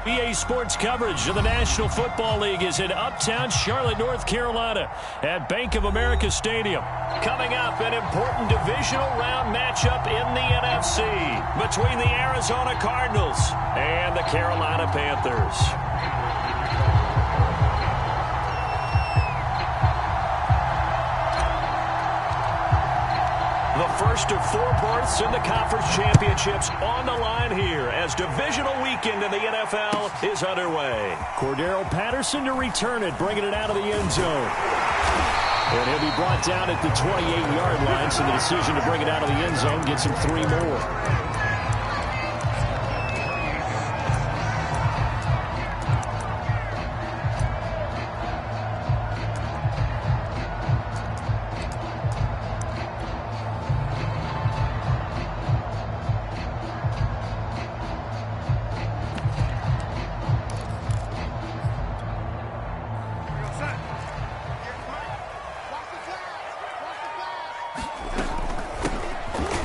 EA Sports coverage of the National Football League is in uptown Charlotte, North Carolina at Bank of America Stadium. Coming up, an important divisional round matchup in the NFC between the Arizona Cardinals and the Carolina Panthers. The first of 4 berths in the conference championships on the line here as divisional weekend in the NFL is underway. Cordero Patterson to return it, bringing it out of the end zone. And he'll be brought down at the 28-yard line, so the decision to bring it out of the end zone gets him 3 more.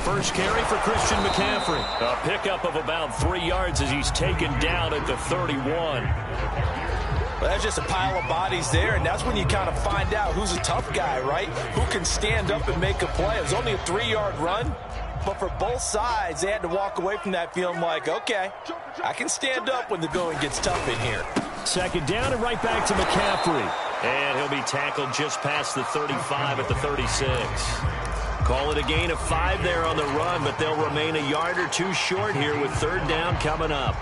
First carry for Christian McCaffrey. A pickup of about 3 yards as he's taken down at the 31. Well, that's just a pile of bodies there, and that's when you kind of find out who's a tough guy, right? Who can stand up and make a play. It was only a 3-yard run, but for both sides, they had to walk away from that feeling like, okay, I can stand up when the going gets tough in here. Second down and right back to McCaffrey. And he'll be tackled just past the 35 at the 36. Call it a gain of 5 there on the run, but they'll remain a yard or 2 short here with 3rd down coming up.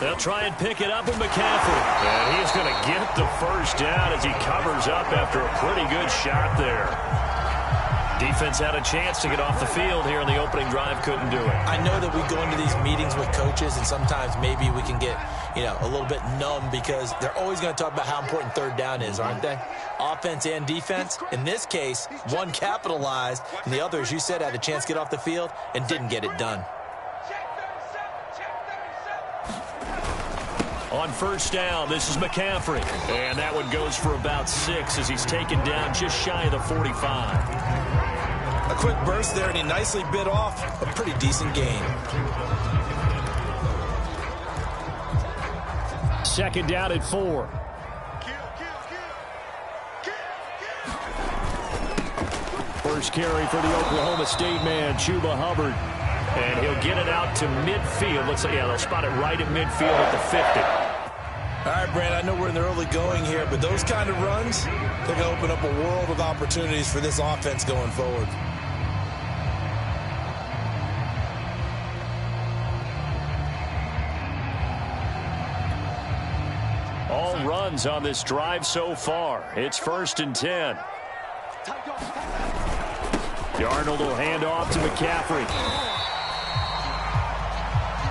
They'll try and pick it up with McCaffrey. And he's going to get the first down as he covers up after a pretty good shot there. Defense had a chance to get off the field here in the opening drive, couldn't do it. I know that we go into these meetings with coaches, and sometimes maybe we can get, a little bit numb because they're always going to talk about how important 3rd down is, aren't they? Offense and defense. In this case, one capitalized, and the other, as you said, had a chance to get off the field and didn't get it done. On first down, this is McCaffrey. And that one goes for about 6 as he's taken down just shy of the 45. A quick burst there, and he nicely bit off a pretty decent gain. Second down at 4. First carry for the Oklahoma State man, Chuba Hubbard. And he'll get it out to midfield. Looks like, they'll spot it right at midfield at the 50. All right, Brand, I know we're in the early going here, but those kind of runs, they're going to open up a world of opportunities for this offense going forward. All runs on this drive so far. It's 1st and 10. Darnold will hand off to McCaffrey.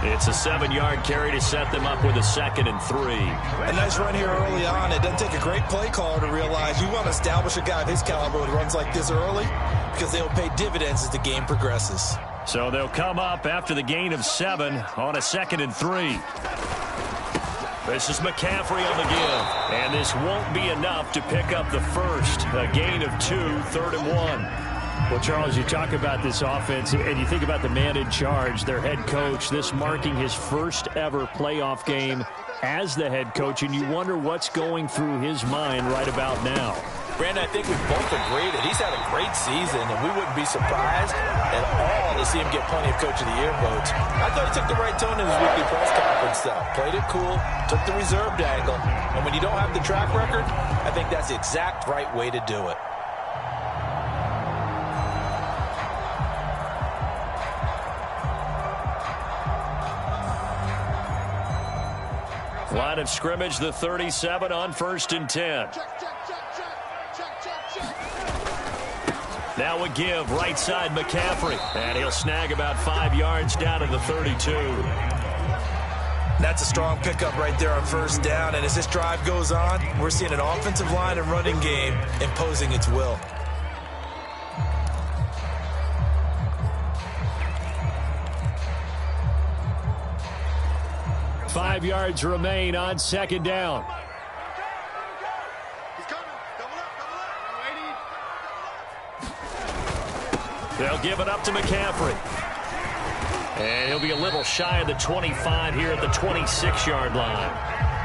It's a 7-yard carry to set them up with a 2nd and 3. A nice run here early on. It doesn't take a great play caller to realize you want to establish a guy of his caliber with runs like this early because they'll pay dividends as the game progresses. So they'll come up after the gain of 7 on a 2nd and 3. This is McCaffrey on the give. And this won't be enough to pick up the first. A gain of 2, 3rd and 1. Well, Charles, you talk about this offense, and you think about the man in charge, their head coach, this marking his first ever playoff game as the head coach, and you wonder what's going through his mind right about now. Brandon, I think we both agree that he's had a great season, and we wouldn't be surprised at all to see him get plenty of Coach of the Year votes. I thought he took the right tone in his weekly press conference, though. Played it cool, took the reserved angle, and when you don't have the track record, I think that's the exact right way to do it. Line of scrimmage, the 37 on 1st and 10. Now a give, right side McCaffrey. And he'll snag about 5 yards down to the 32. That's a strong pickup right there on 1st down. And as this drive goes on, we're seeing an offensive line and running game imposing its will. 5 yards remain on second down. They'll give it up to McCaffrey. And he'll be a little shy of the 25 here at the 26-yard line.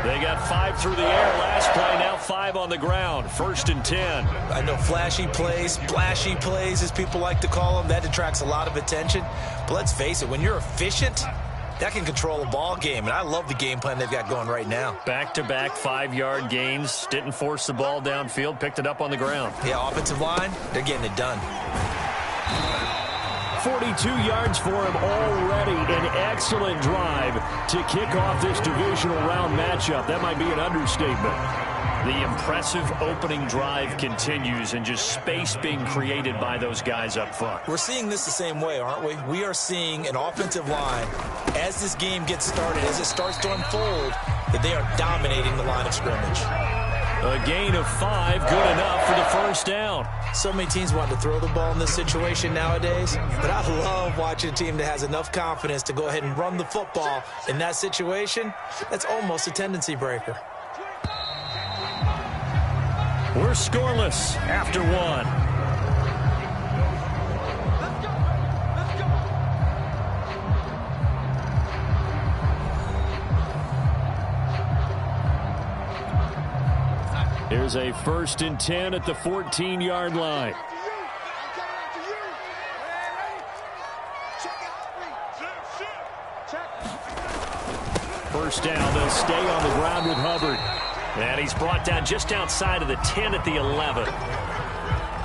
They got 5 through the air last play, now 5 on the ground. 1st and 10. I know flashy plays, splashy plays, as people like to call them, that attracts a lot of attention. But let's face it, when you're efficient, that can control a ball game. And I love the game plan they've got going right now. Back-to-back 5-yard gains. Didn't force the ball downfield, picked it up on the ground. Yeah, offensive line, they're getting it done. 42 yards for him already. An excellent drive to kick off this divisional round matchup. That might be an understatement. The impressive opening drive continues, and just space being created by those guys up front. We're seeing this the same way, aren't we? We are seeing an offensive line, as this game gets started, as it starts to unfold, that they are dominating the line of scrimmage. A gain of 5, good enough for the first down. So many teams want to throw the ball in this situation nowadays, but I love watching a team that has enough confidence to go ahead and run the football in that situation. That's almost a tendency breaker. We're scoreless after 1. Here's a 1st and 10 at the 14-yard line. First down, they'll stay on the ground with Hubbard. And he's brought down just outside of the 10 at the 11.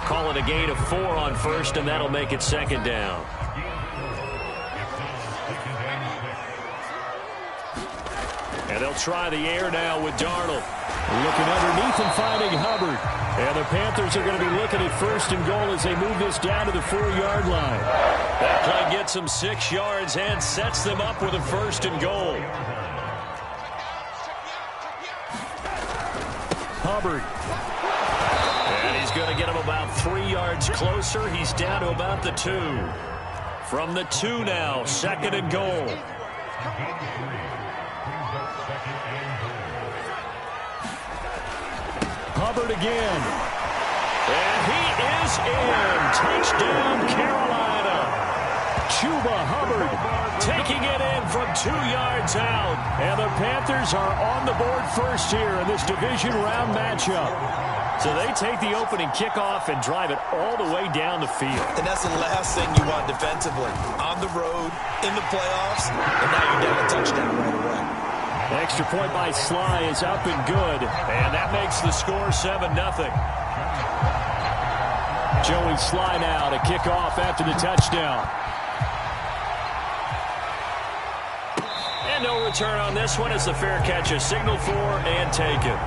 Call it a gain of 4 on 1st, and that'll make it 2nd down. And they'll try the air now with Darnold. Looking underneath and finding Hubbard. And the Panthers are going to be looking at 1st and goal as they move this down to the 4-yard line. That play gets them 6 yards and sets them up with a 1st and goal. Hubbard. And he's going to get him about 3 yards closer. He's down to about the 2. From the 2 now, 2nd and goal. Hubbard again. And he is in. Touchdown, Carolina. Chuba Hubbard taking it in from 2 yards out. And the Panthers are on the board first here in this division round matchup. So they take the opening kickoff and drive it all the way down the field. And that's the last thing you want defensively. On the road, in the playoffs, and now you're down a touchdown right away. Extra point by Sly is up and good, and that makes the score 7-0. Joey Sly now to kick off after the touchdown. And no return on this one as the fair catch is signaled for and taken.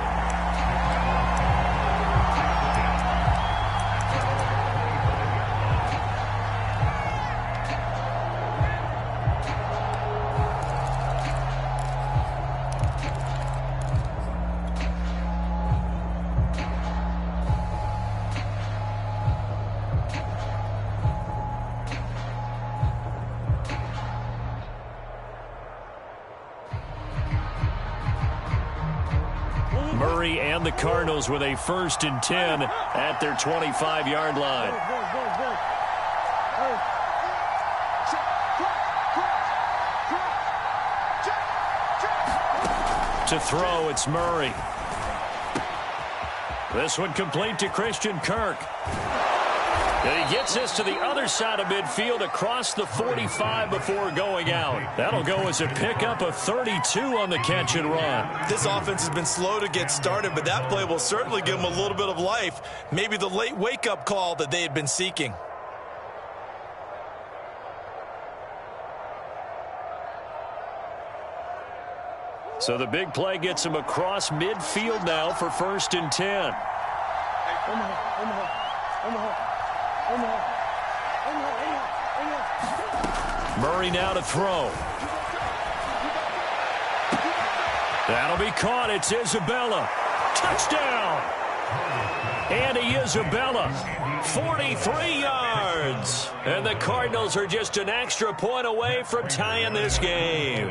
Murray and the Cardinals with a 1st and 10 at their 25-yard line. To throw, it's Murray. This one complete to Christian Kirk. And he gets this to the other side of midfield across the 45 before going out. That'll go as a pickup of 32 on the catch and run. This offense has been slow to get started, but that play will certainly give them a little bit of life. Maybe the late wake-up call that they had been seeking. So the big play gets him across midfield now for 1st and 10. Murray now to throw. That'll be caught. It's Isabella. Touchdown! Andy Isabella, 43 yards. And the Cardinals are just an extra point away from tying this game.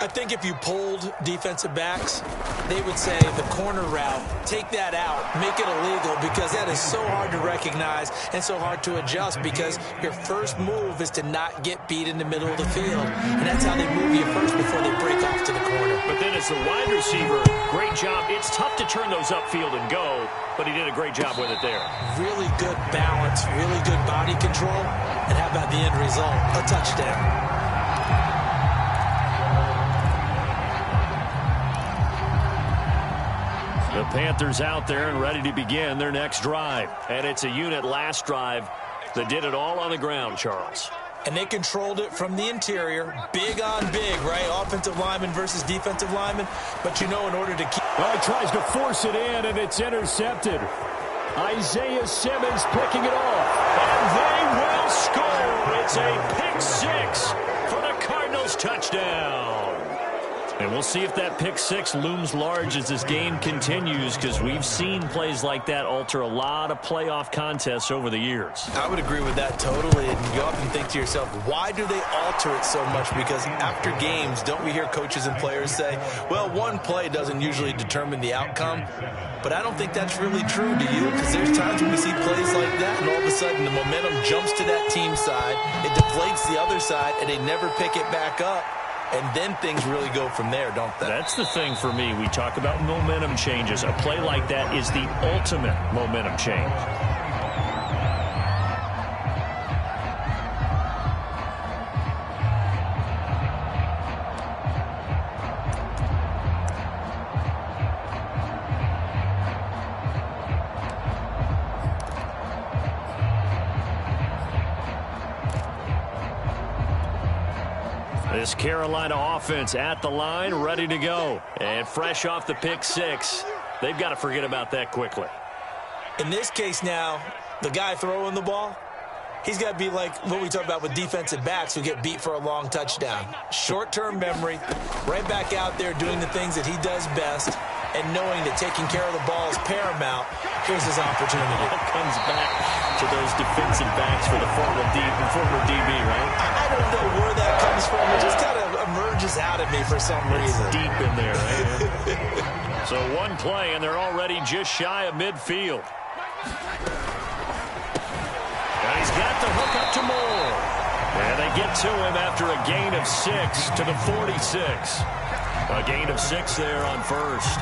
I think if you polled defensive backs, they would say the corner route, take that out, make it illegal, because that is so hard to recognize and so hard to adjust, because your first move is to not get beat in the middle of the field. And that's how they move you first before they break off to the corner. But then as the wide receiver, great job. It's tough to turn those upfield and go, but he did a great job with it there. Really good balance, really good body control. And how about the end result? A touchdown. The Panthers out there and ready to begin their next drive. And it's a unit last drive that did it all on the ground, Charles. And they controlled it from the interior. Big on big, right? Offensive lineman versus defensive lineman. But you know, in order to keep... Well, he tries to force it in, and it's intercepted. Isaiah Simmons picking it off. And they will score. It's a pick six for the Cardinals touchdown. And we'll see if that pick six looms large as this game continues, because we've seen plays like that alter a lot of playoff contests over the years. I would agree with that totally. And you often think to yourself, why do they alter it so much? Because after games, don't we hear coaches and players say, well, one play doesn't usually determine the outcome. But I don't think that's really true, do you? Because there's times when we see plays like that, and all of a sudden the momentum jumps to that team side, it deflates the other side, and they never pick it back up. And then things really go from there, don't they? That's the thing for me. We talk about momentum changes. A play like that is the ultimate momentum change. This Carolina offense at the line, ready to go. And fresh off the pick six, they've got to forget about that quickly. In this case now, the guy throwing the ball, he's got to be like what we talk about with defensive backs who get beat for a long touchdown. Short-term memory, right back out there doing the things that he does best, and knowing that taking care of the ball is paramount. Here's his opportunity. It comes back to those defensive backs for the former DB, right? I don't know where that comes from. It just kind of emerges out of me for some reason. It's deep in there, right? So one play, and they're already just shy of midfield. And he's got the hook up to Moore. And they get to him after a gain of 6 to the 46. A gain of 6 there on first.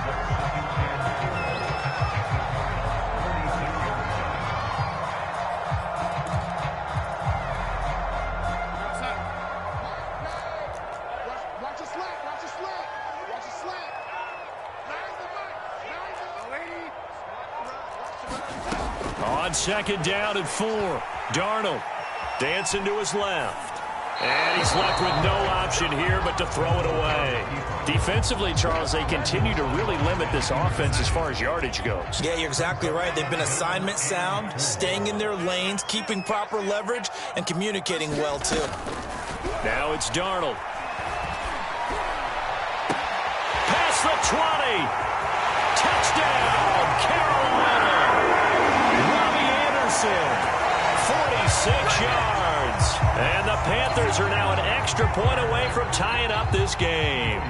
On second down and 4, Darnold dancing to his left. And he's left with no option here but to throw it away. Defensively, Charles, they continue to really limit this offense as far as yardage goes. Yeah, you're exactly right. They've been assignment sound, staying in their lanes, keeping proper leverage, and communicating well, too. Now it's Darnold. Past the 20. Touchdown, Carolina. Robbie Anderson, 46 yards. And the Panthers are now an extra point away from tying up this game.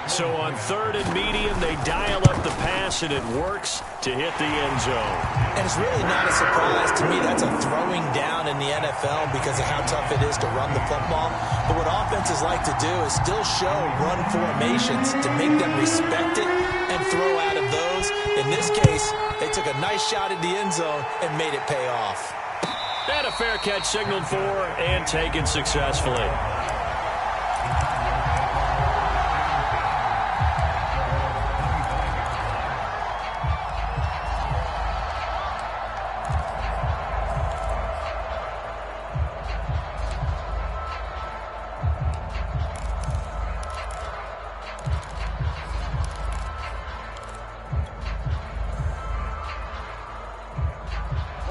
So on third and medium, they dial up the pass, and it works to hit the end zone. And it's really not a surprise to me. That's a throwing down in the NFL because of how tough it is to run the football. But what offenses like to do is still show run formations to make them respect it and throw out of those. In this case, they took a nice shot at the end zone and made it pay off. And a fair catch signaled for and taken successfully.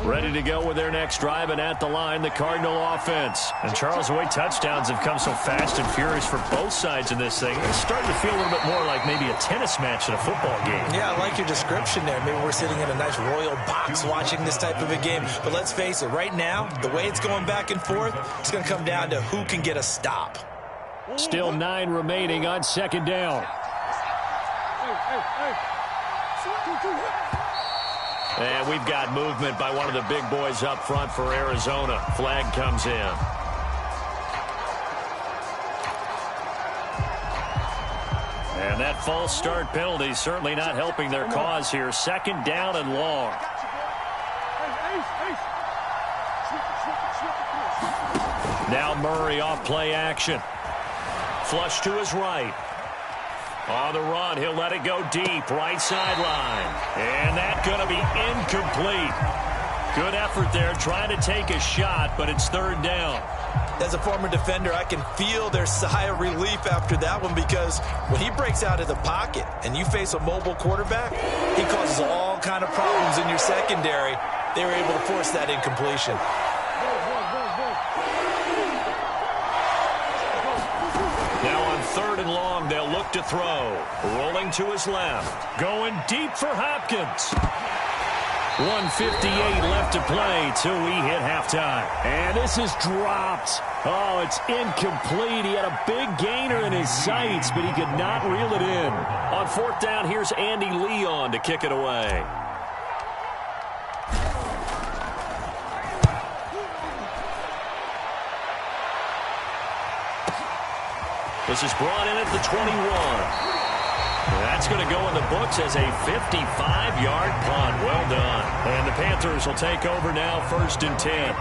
Ready to go with their next drive, and at the line, the Cardinal offense. And Charles, the way touchdowns have come so fast and furious for both sides in this thing, it's starting to feel a little bit more like maybe a tennis match than a football game. Yeah, I like your description there. Maybe we're sitting in a nice royal box watching this type of a game. But let's face it, right now, the way it's going back and forth, it's going to come down to who can get a stop. Still 9 remaining on second down. And we've got movement by one of the big boys up front for Arizona. Flag comes in. And that false start penalty certainly not helping their cause here. Second down and long. Now Murray off play action. Flush to his right. On the run, he'll let it go deep, right sideline. And that's going to be incomplete. Good effort there, trying to take a shot, but it's third down. As a former defender, I can feel their sigh of relief after that one, because when he breaks out of the pocket and you face a mobile quarterback, he causes all kind of problems in your secondary. They were able to force that incompletion. Now on third and long, they'll look to throw. Rolling to his left. Going deep for Hopkins. 1:58 left to play till we hit halftime. And this is dropped. Oh, it's incomplete. He had a big gainer in his sights, but he could not reel it in. On fourth down, here's Andy Leon to kick it away. This is brought in at the 21. That's going to go in the books as a 55-yard punt. Well done. And the Panthers will take over now, 1st and 10.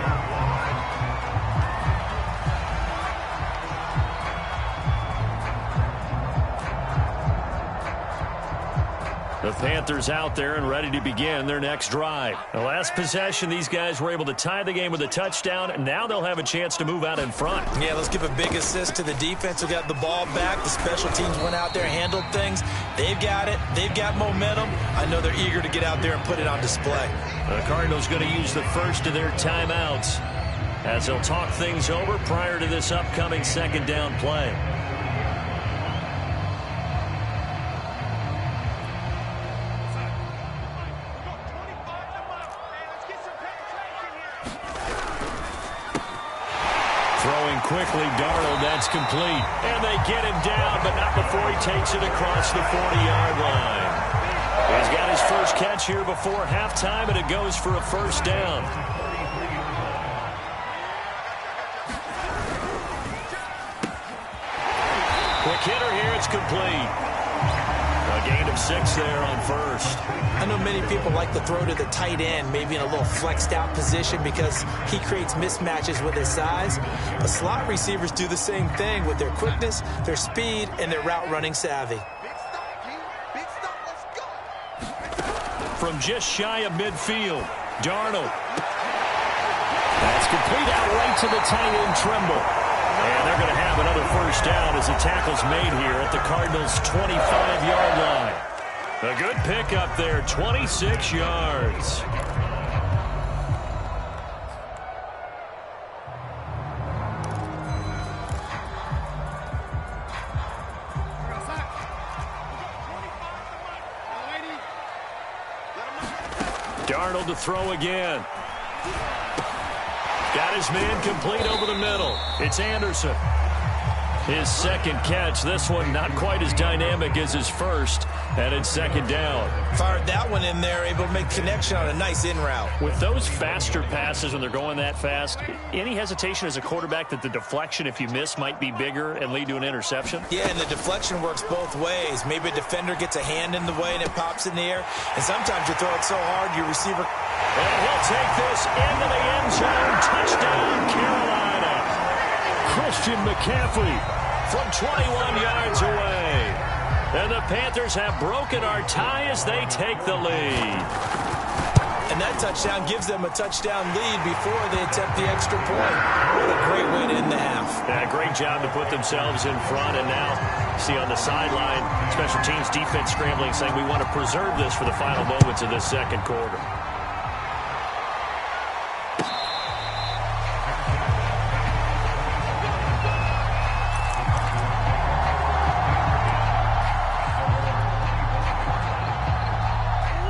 The Panthers out there and ready to begin their next drive. The last possession, these guys were able to tie the game with a touchdown, and now they'll have a chance to move out in front. Yeah, let's give a big assist to the defense who got the ball back. The special teams went out there, handled things. They've got it. They've got momentum. I know they're eager to get out there and put it on display. The Cardinals going to use the first of their timeouts as they'll talk things over prior to this upcoming second down play. Quickly, Darnold, that's complete. And they get him down, but not before he takes it across the 40-yard line. He's got his first catch here before halftime, and it goes for a first down. Quick hitter here, it's complete. A gain of 6 there on first. I know many people like to throw to the tight end, maybe in a little flexed out position because he creates mismatches with his size. But slot receivers do the same thing with their quickness, their speed, and their route running savvy. From just shy of midfield, Darnold. That's complete out right to the tight end, Trimble. And they're going to have another first down as the tackle's made here at the Cardinals' 25-yard line. A good pickup there, 26 yards. Darnold to throw again. Got his man complete over the middle. It's Anderson. His second catch. This one not quite as dynamic as his first. And it's second down. Fired that one in there, able to make connection on a nice in route. With those faster passes when they're going that fast, any hesitation as a quarterback that the deflection, if you miss, might be bigger and lead to an interception? Yeah, and the deflection works both ways. Maybe a defender gets a hand in the way and it pops in the air. And sometimes you throw it so hard, your receiver... And he'll take this into the end zone. Touchdown, Carolina. Christian McCaffrey from 21 yards away. And the Panthers have broken our tie as they take the lead. And that touchdown gives them a touchdown lead before they attempt the extra point. What a great way to end the half. Yeah, great job to put themselves in front. And now, see on the sideline, special teams defense scrambling, saying we want to preserve this for the final moments of this second quarter.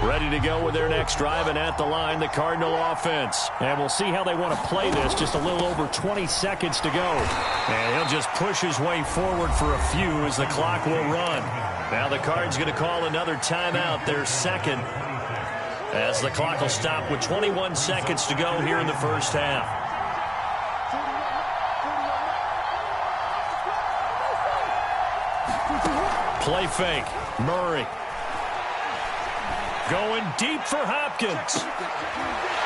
Ready to to go with their next drive, and at the line, the Cardinal offense. And we'll see how they want to play this. Just a little over 20 seconds to go. And he'll just push his way forward for a few as the clock will run. Now the Card's going to call another timeout, their second, as the clock will stop with 21 seconds to go here in the first half. Play fake. Murray. Going deep for Hopkins.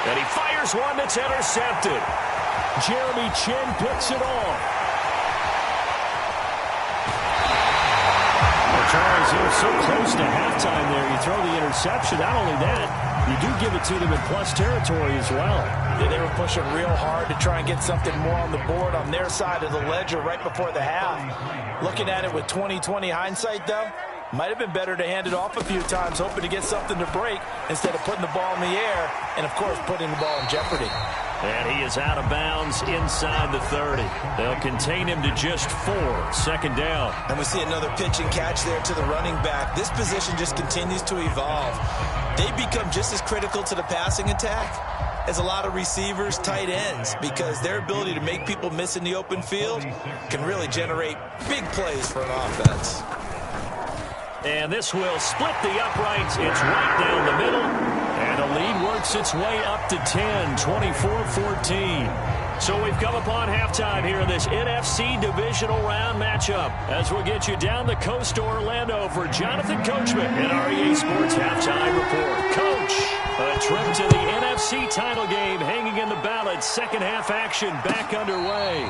And he fires one that's intercepted. Jeremy Chin picks it off. Well, Charles, he was so close to halftime there. You throw the interception. Not only that, you do give it to them in plus territory as well. Yeah, they were pushing real hard to try and get something more on the board on their side of the ledger right before the half. Looking at it with 20/20 hindsight, though, might have been better to hand it off a few times, hoping to get something to break instead of putting the ball in the air and, of course, putting the ball in jeopardy. And he is out of bounds inside the 30. They'll contain him to just 4. Second down. And we see another pitch and catch there to the running back. This position just continues to evolve. They become just as critical to the passing attack as a lot of receivers, tight ends, because their ability to make people miss in the open field can really generate big plays for an offense. And this will split the uprights. It's right down the middle. And the lead works its way up to 10, 24-14. So we've come upon halftime here in this NFC Divisional Round matchup. As we'll get you down the coast to Orlando for Jonathan Coachman in our EA Sports Halftime Report. Coach, a trip to the NFC title game hanging in the balance. Second half action back underway.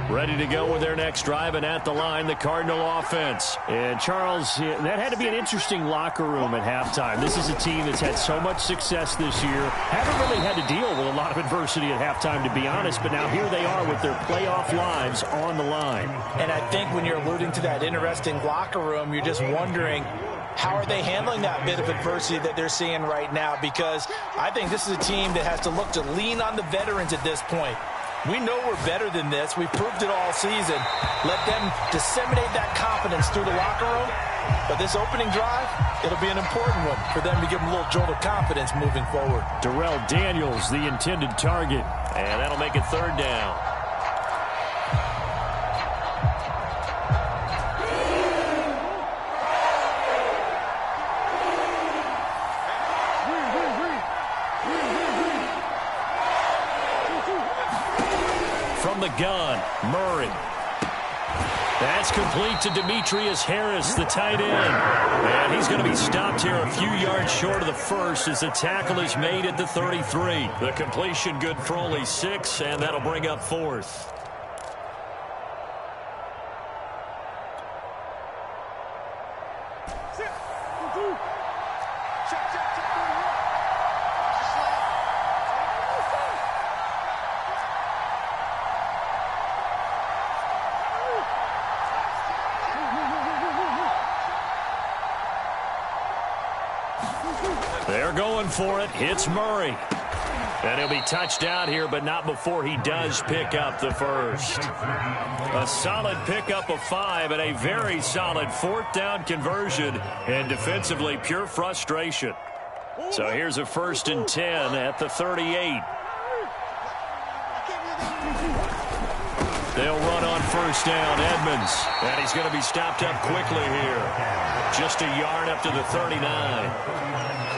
Ready to go with their next drive, and at the line, the Cardinal offense. And, Charles, that had to be an interesting locker room at halftime. This is a team that's had so much success this year. Haven't really had to deal with a lot of adversity at halftime, to be honest, but now here they are with their playoff lives on the line. And I think when you're alluding to that interesting locker room, you're just wondering, how are they handling that bit of adversity that they're seeing right now? Because I think this is a team that has to look to lean on the veterans at this point. We know we're better than this. We've proved it all season. Let them disseminate that confidence through the locker room. But this opening drive, it'll be an important one for them to give them a little jolt of confidence moving forward. Darrell Daniels, the intended target. And that'll make it third down. From the gun, Murray. That's complete to Demetrius Harris, the tight end. And he's going to be stopped here a few yards short of the first as the tackle is made at the 33. The completion good for only 6, and that'll bring up fourth. They're going for it. It's Murray. And he'll be touched down here, but not before he does pick up the first. A solid pickup of 5 and a very solid fourth down conversion. And defensively, pure frustration. So here's a 1st and 10 at the 38. They'll run on first down, Edmonds. And he's going to be stopped up quickly here. Just a yard up to the 39.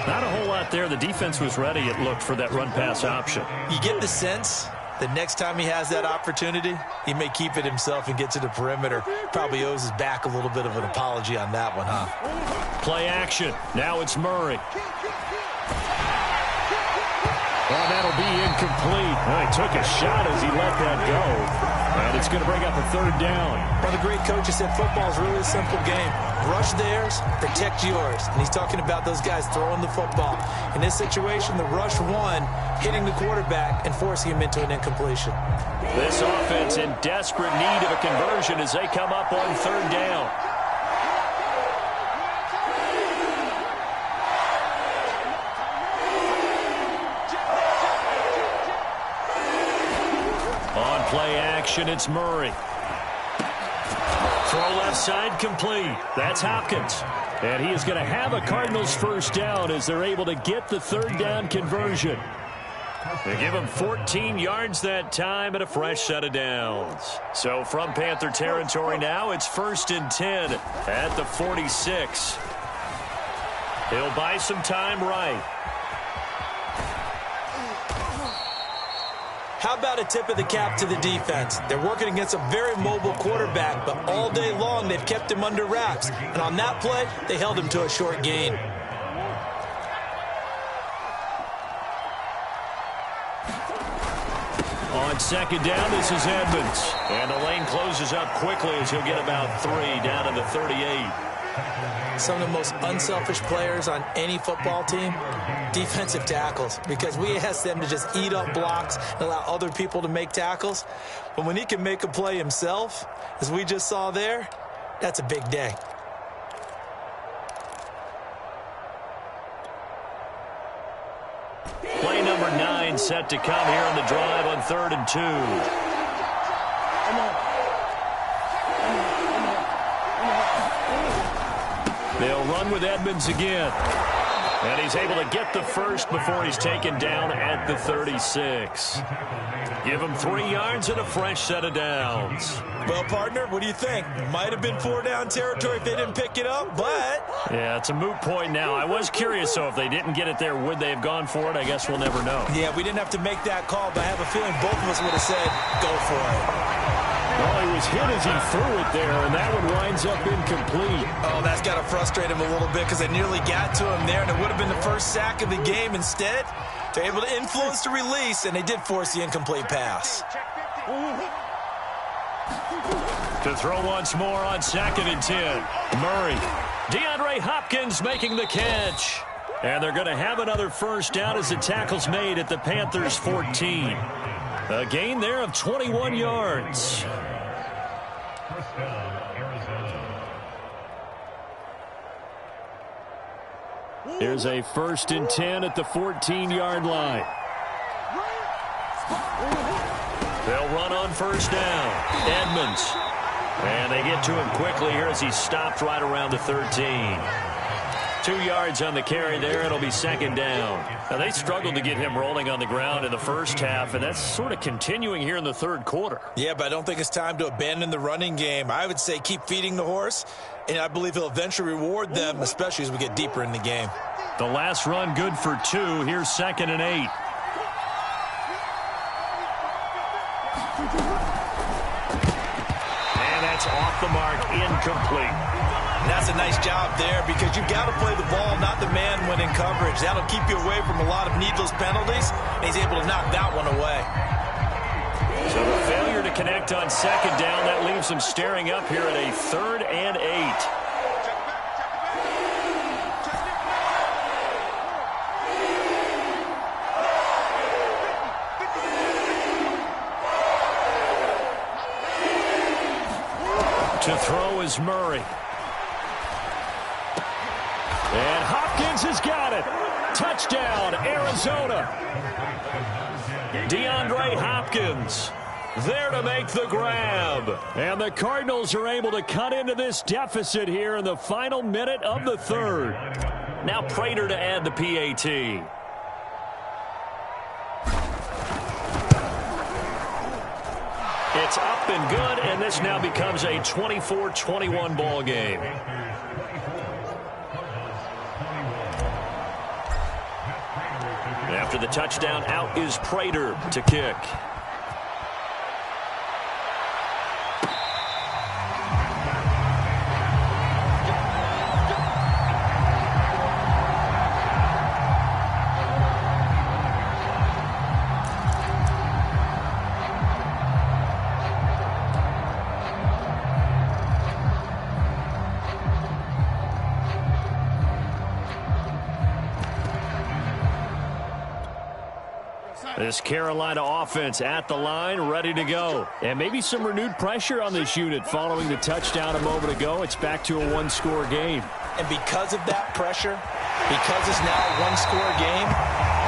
Not a whole lot there. The defense was ready, it looked, for that run-pass option. You get the sense that next time he has that opportunity, he may keep it himself and get to the perimeter. Probably owes his back a little bit of an apology on that one, huh? Play action. Now it's Murray. Well, that'll be incomplete. Well, he took a shot as he let that go. And it's going to bring up a third down. One of the great coaches said football is really a simple game. Rush theirs, protect yours. And he's talking about those guys throwing the football. In this situation, the rush one, hitting the quarterback and forcing him into an incompletion. This offense in desperate need of a conversion as they come up on third down. Play action, it's Murray. Throw left side complete. That's Hopkins. And he is going to have a Cardinals first down as they're able to get the third down conversion. They give him 14 yards that time and a fresh set of downs. So from Panther territory now, it's 1st and 10 at the 46. He'll buy some time right. How about a tip of the cap to the defense? They're working against a very mobile quarterback, but all day long they've kept him under wraps. And on that play, they held him to a short gain. On second down, this is Edmonds. And the lane closes up quickly as he'll get about 3 down to the 38. Some of the most unselfish players on any football team, defensive tackles, because we ask them to just eat up blocks and allow other people to make tackles. But when he can make a play himself, as we just saw there, that's a big day. Play number 9 set to come here on the drive on 3rd and 2. They'll run with Edmonds again. And he's able to get the first before he's taken down at the 36. Give him 3 yards and a fresh set of downs. Well, partner, what do you think? Might have been 4-down territory if they didn't pick it up, but... Yeah, it's a moot point now. I was curious, so if they didn't get it there, would they have gone for it? I guess we'll never know. Yeah, we didn't have to make that call, but I have a feeling both of us would have said, go for it. Well, he was hit as he threw it there, and that one winds up incomplete. Oh, that's got to frustrate him a little bit because they nearly got to him there, and it would have been the first sack of the game. Instead, they're able to influence the release, and they did force the incomplete pass. To throw once more on 2nd and 10. Murray. DeAndre Hopkins making the catch. And they're going to have another first down as the tackle's made at the Panthers' 14. A gain there of 21 yards. Here's a 1st and 10 at the 14-yard line. They'll run on first down. Edmonds. And they get to him quickly here as he's stopped right around the 13. 2 yards on the carry there. It'll be 2nd down. Now, they struggled to get him rolling on the ground in the first half, and that's sort of continuing here in the 3rd quarter. Yeah, but I don't think it's time to abandon the running game. I would say keep feeding the horse, and I believe he'll eventually reward them, especially as we get deeper in the game. The last run good for 2. Here's 2nd and 8. And that's off the mark, incomplete. And that's a nice job there because you've got to play the ball, not the man when in coverage. That'll keep you away from a lot of needless penalties, and he's able to knock that one away. So the failure to connect on 2nd down, that leaves him staring up here at a 3rd and 8. To throw is Murray. And Hopkins has got it. Touchdown, Arizona. DeAndre Hopkins there to make the grab. And the Cardinals are able to cut into this deficit here in the final minute of the 3rd. Now Prater to add the PAT. It's up and good, and this now becomes a 24-21 ball game. After the touchdown, out is Prater to kick. This Carolina offense at the line, ready to go. And maybe some renewed pressure on this unit following the touchdown a moment ago. It's back to a one-score game. And because of that pressure, because it's now a one-score game,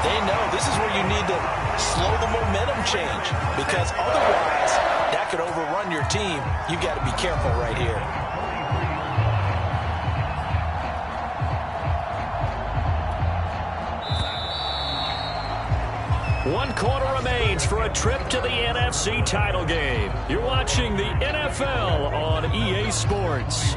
They know this is where you need to slow the momentum change, because otherwise that could overrun your team. You've got to be careful right here. One quarter remains for a trip to the NFC title game. You're watching the NFL on EA Sports.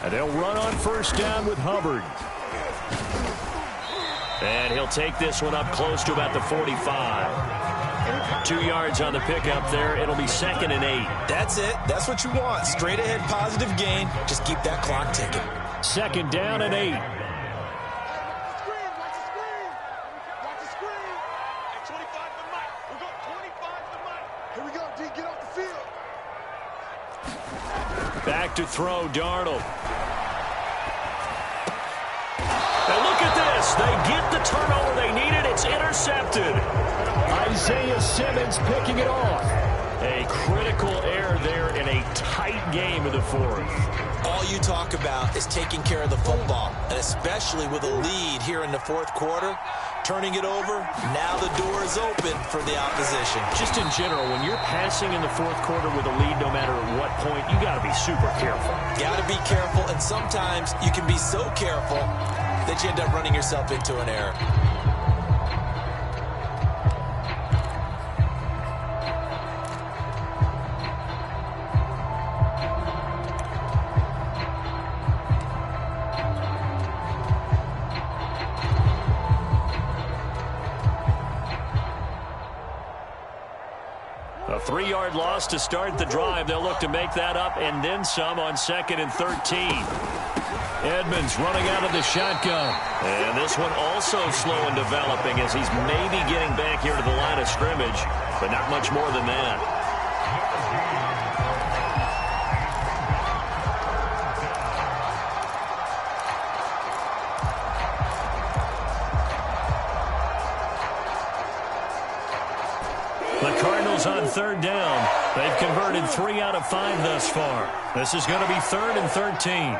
And they'll run on first down with Hubbard. And he'll take this one up close to about the 45. 2 yards on the pickup there. It'll be 2nd and 8. That's it. That's what you want. Straight ahead positive gain. Just keep that clock ticking. 2nd down and 8. Back to throw, Darnold. And look at this. They get the turnover they needed. It's intercepted. Isaiah Simmons picking it off. A critical error there in a tight game of the fourth. All you talk about is taking care of the football, and especially with a lead here in the fourth quarter. Turning it over, now the door is open for the opposition. Just in general, when you're passing in the fourth quarter with a lead, no matter at what point, you got to be super careful. Got to be careful, and sometimes you can be so careful that you end up running yourself into an error. A 3-yard loss to start the drive. They'll look to make that up and then some on 2nd and 13. Edmonds running out of the shotgun. And this one also slow in developing as he's maybe getting back here to the line of scrimmage, but not much more than that. The Cardinals on 3rd down. They've converted 3 out of 5 thus far. This is going to be 3rd and 13.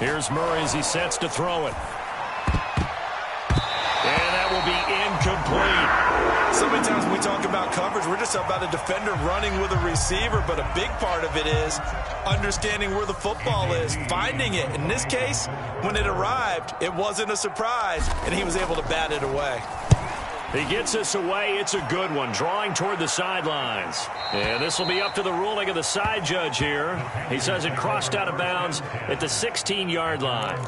Here's Murray as he sets to throw it. And that will be incomplete. So many times when we talk about coverage, we're just about a defender running with a receiver, but a big part of it is understanding where the football is, finding it. In this case, when it arrived, it wasn't a surprise, and he was able to bat it away. He gets us away. It's a good one, drawing toward the sidelines. And this will be up to the ruling of the side judge here. He says it crossed out of bounds at the 16-yard line.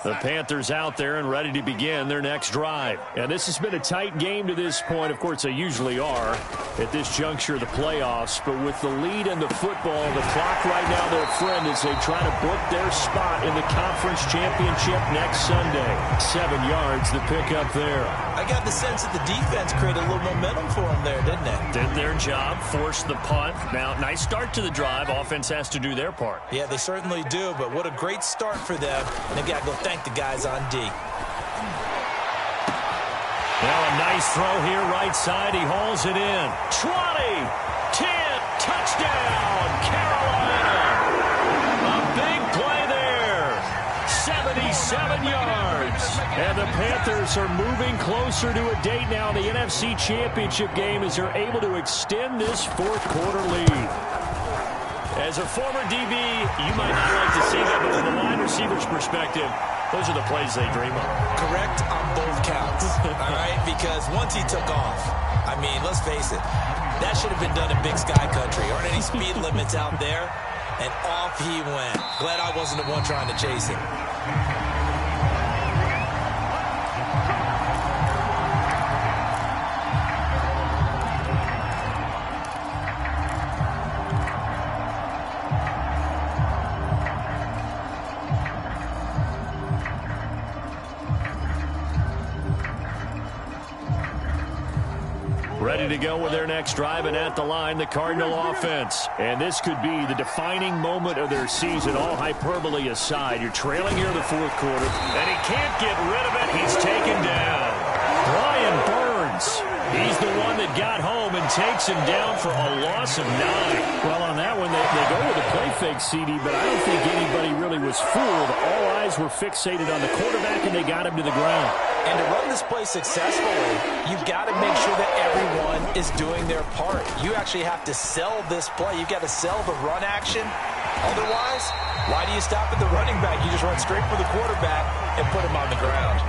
The Panthers out there and ready to begin their next drive. And this has been a tight game to this point. Of course, they usually are at this juncture of the playoffs. But with the lead in the football, the clock right now, their friend, as they try to book their spot in the conference championship next Sunday. 7 yards to pick up there. I got the sense that the defense created a little momentum for them there, didn't it? Did their job, forced the punt. Now, nice start to the drive. Offense has to do their part. Yeah, they certainly do, but what a great start for them. And they've got to go thank the guys on D. Now a nice throw here, right side. He hauls it in. 20, 10, touchdown, Carolina. A big play there. 77 yards. And the Panthers are moving closer to a date now in the NFC Championship game as they're able to extend this fourth quarter lead. As a former DB, you might not like to see that, but from the wide receiver's perspective, those are the plays they dream of. Correct on both counts, all right? Because once he took off, I mean, mean, let's face it, that should have been done in Big Sky Country. Aren't any speed limits out there? And off he went. Glad I wasn't the one trying to chase him. Ready to go with their next drive, and at the line, the Cardinal offense. And this could be the defining moment of their season, all hyperbole aside. You're trailing here in the fourth quarter, and he can't get rid of it. He's taken down. Brian Burns. He's the one that got home and takes him down for a loss of 9. Well, on that one, they go with a play fake, CD, but I don't think anybody really was fooled. All eyes were fixated on the quarterback, and they got him to the ground. And to run this play successfully, you've got to make sure that everyone is doing their part. You actually have to sell this play. You've got to sell the run action. Otherwise, why do you stop at the running back? You just run straight for the quarterback and put him on the ground.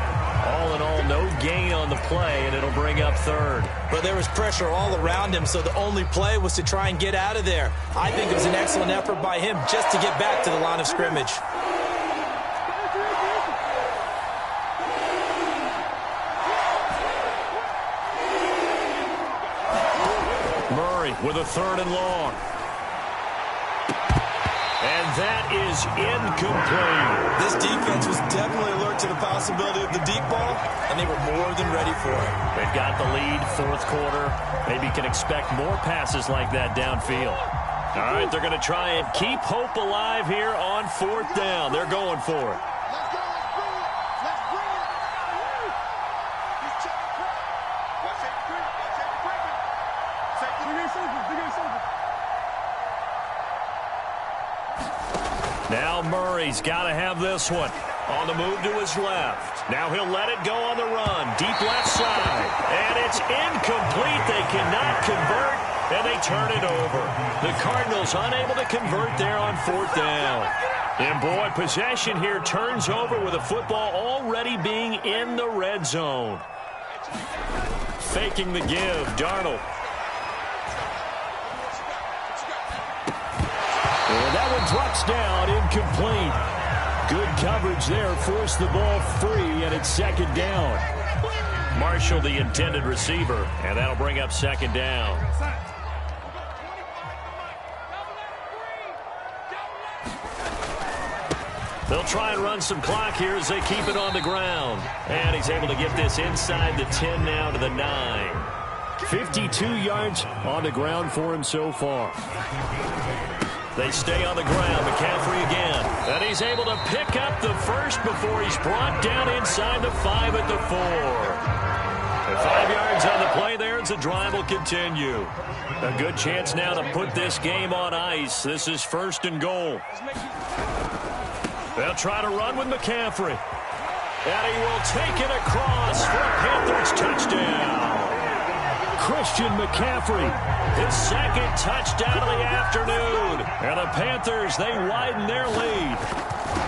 All in all, no gain on the play, and it'll bring up third. But there was pressure all around him, so the only play was to try and get out of there. I think it was an excellent effort by him just to get back to the line of scrimmage. With a 3rd and long. And that is incomplete. This defense was definitely alert to the possibility of the deep ball, and they were more than ready for it. They've got the lead, fourth quarter. Maybe can expect more passes like that downfield. All right, they're going to try and keep hope alive here on 4th down. They're going for it. Now Murray's got to have this one. On the move to his left. Now he'll let it go on the run. Deep left side. And it's incomplete. They cannot convert, and they turn it over. The Cardinals unable to convert there on 4th down. And boy, possession here turns over with the football already being in the red zone. Faking the give, Darnold. And that one drops down, incomplete. Good coverage there, forced the ball free, and it's 2nd down. Marshall, the intended receiver, and that'll bring up 2nd down. They'll try and run some clock here as they keep it on the ground. And he's able to get this inside the 10 now to the 9. 52 yards on the ground for him so far. They stay on the ground. McCaffrey again. And he's able to pick up the first before he's brought down inside the 5 at the 4. And 5 yards on the play there as the drive will continue. A good chance now to put this game on ice. This is 1st and goal. They'll try to run with McCaffrey. And he will take it across for a Panthers touchdown. Christian McCaffrey, his 2nd touchdown of the afternoon. And the Panthers, they widen their lead.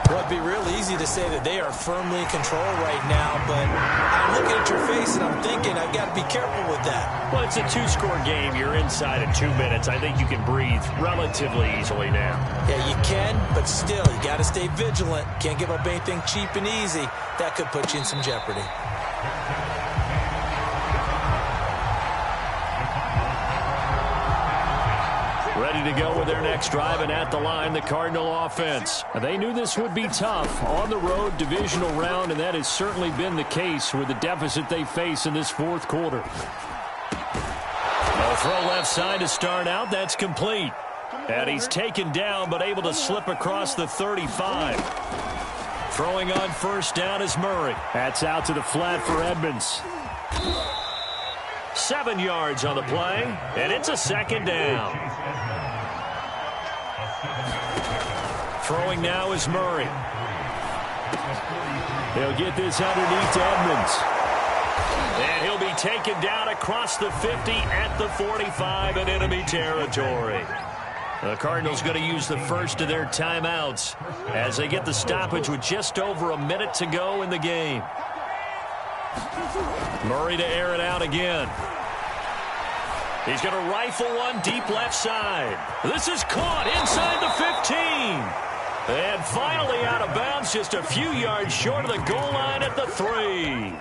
Well, it'd be real easy to say that they are firmly in control right now, but I'm looking at your face and I'm thinking I've got to be careful with that. Well, it's a 2-score game. You're inside in 2 minutes. I think you can breathe relatively easily now. Yeah, you can, but still, you got to stay vigilant. Can't give up anything cheap and easy. That could put you in some jeopardy. Ready to go with their next drive, and at the line, the Cardinal offense. They knew this would be tough. On the road, divisional round, and that has certainly been the case with the deficit they face in this 4th quarter. They'll throw left side to start out. That's complete. And he's taken down, but able to slip across the 35. Throwing on 1st down is Murray. That's out to the flat for Edmonds. 7 yards on the play, and it's a 2nd down. Throwing now is Murray. He'll get this underneath to Edmonds. And he'll be taken down across the 50 at the 45 in enemy territory. The Cardinals going to use the first of their timeouts as they get the stoppage with just over a minute to go in the game. Murray to air it out again. He's going to rifle one deep left side. This is caught inside the 15. And finally out of bounds, just a few yards short of the goal line at the 3.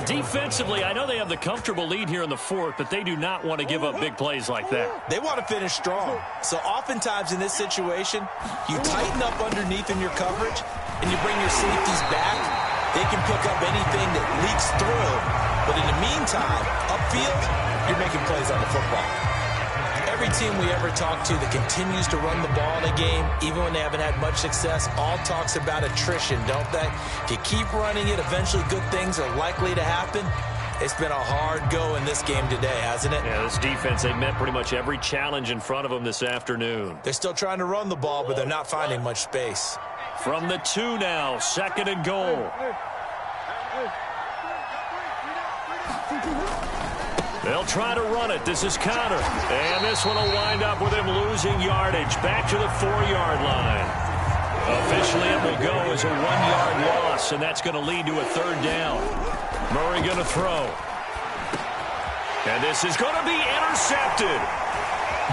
Defensively, I know they have the comfortable lead here in the 4th, but they do not want to give up big plays like that. They want to finish strong. So oftentimes in this situation, you tighten up underneath in your coverage, and you bring your safeties back. They can pick up anything that leaks through. But in the meantime, upfield, you're making plays on the football. Every team we ever talk to that continues to run the ball in a game, even when they haven't had much success, all talks about attrition, don't they? If you keep running it, eventually good things are likely to happen. It's been a hard go in this game today, hasn't it? Yeah, this defense, they met pretty much every challenge in front of them this afternoon. They're still trying to run the ball, but they're not finding much space. From the 2 now, 2nd and goal. They'll try to run it. This is Connor. And this one will wind up with him losing yardage. Back to the 4-yard line. Officially, it will go as a 1-yard loss, and that's going to lead to a 3rd down. Murray going to throw. And this is going to be intercepted.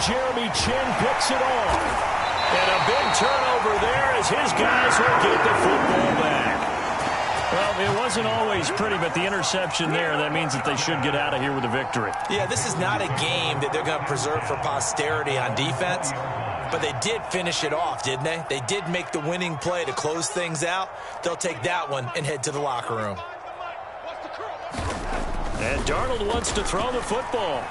Jeremy Chin picks it off. And a big turnover there as his guys will get the football back. Well, it wasn't always pretty, but the interception there, that means that they should get out of here with a victory. Yeah, this is not a game that they're going to preserve for posterity on defense, but they did finish it off, didn't they? They did make the winning play to close things out. They'll take that one and head to the locker room. And Darnold wants to throw the football.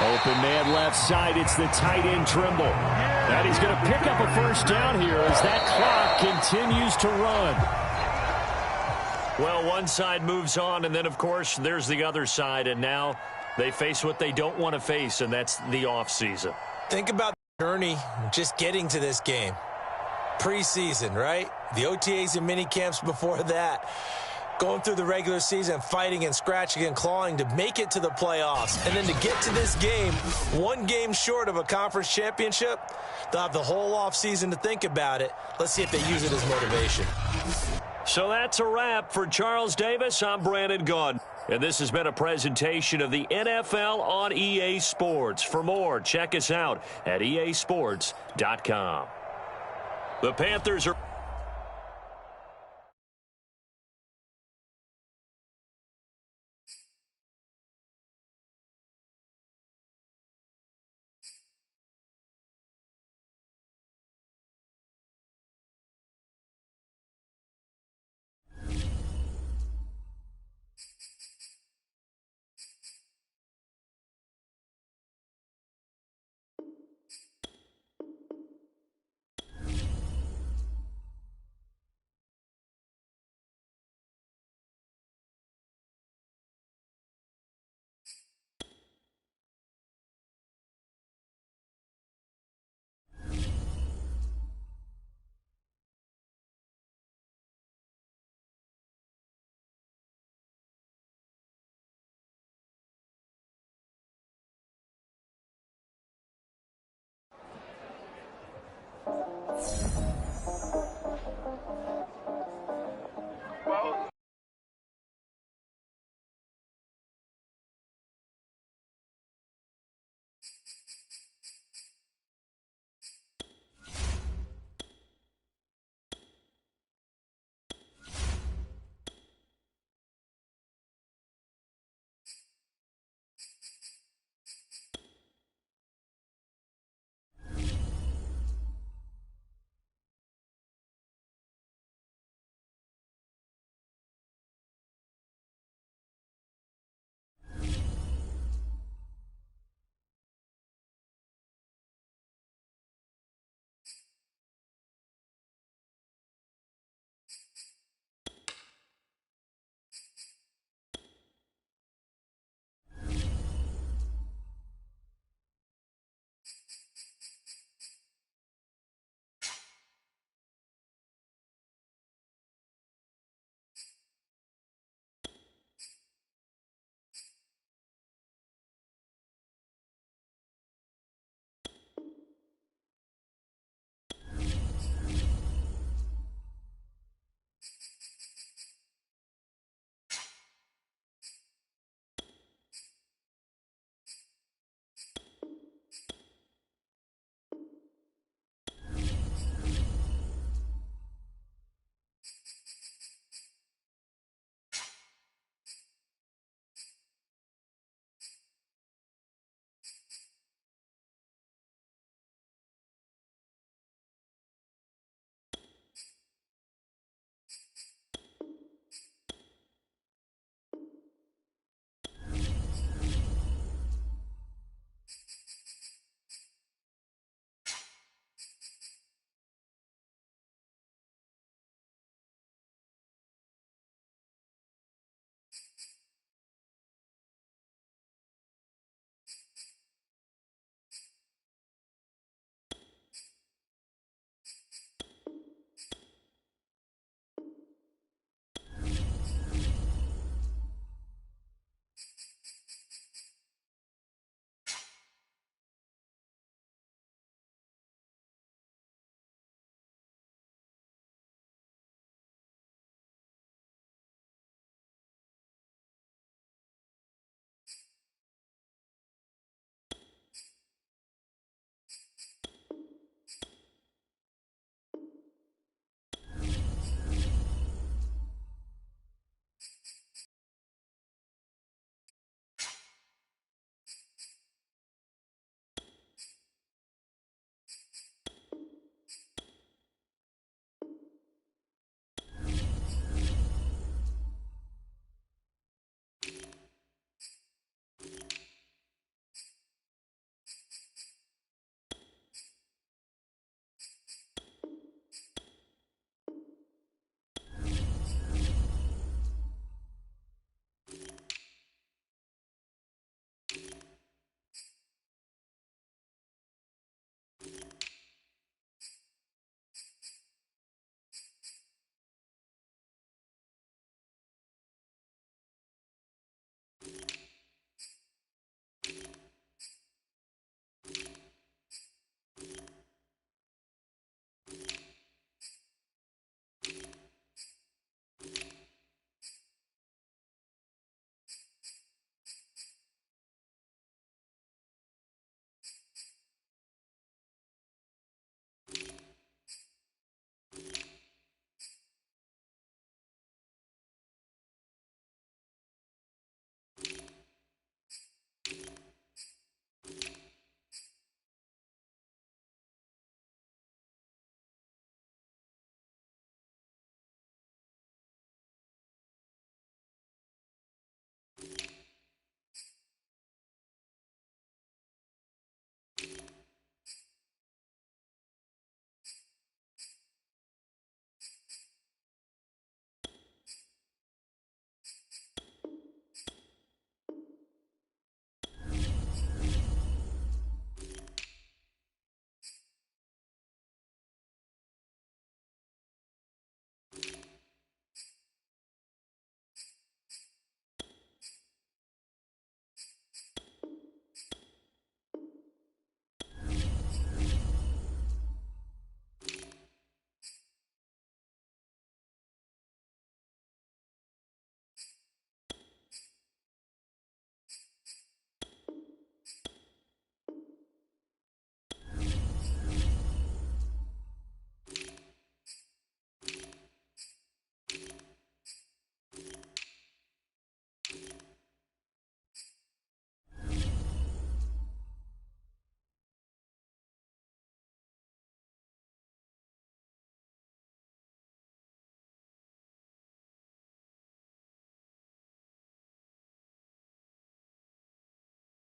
Open man left side. It's the tight end Trimble. And he's going to pick up a 1st down here as that clock continues to run. Well, one side moves on, and then, of course, there's the other side. And now they face what they don't want to face, and that's the offseason. Think about the journey just getting to this game. Preseason, right? The OTAs and mini camps before that. Going through the regular season, fighting and scratching and clawing to make it to the playoffs. And then to get to this game, 1 game short of a conference championship, they'll have the whole offseason to think about it. Let's see if they use it as motivation. So that's a wrap for Charles Davis. I'm Brandon Gaudin. And this has been a presentation of the NFL on EA Sports. For more, check us out at easports.com. The Panthers are...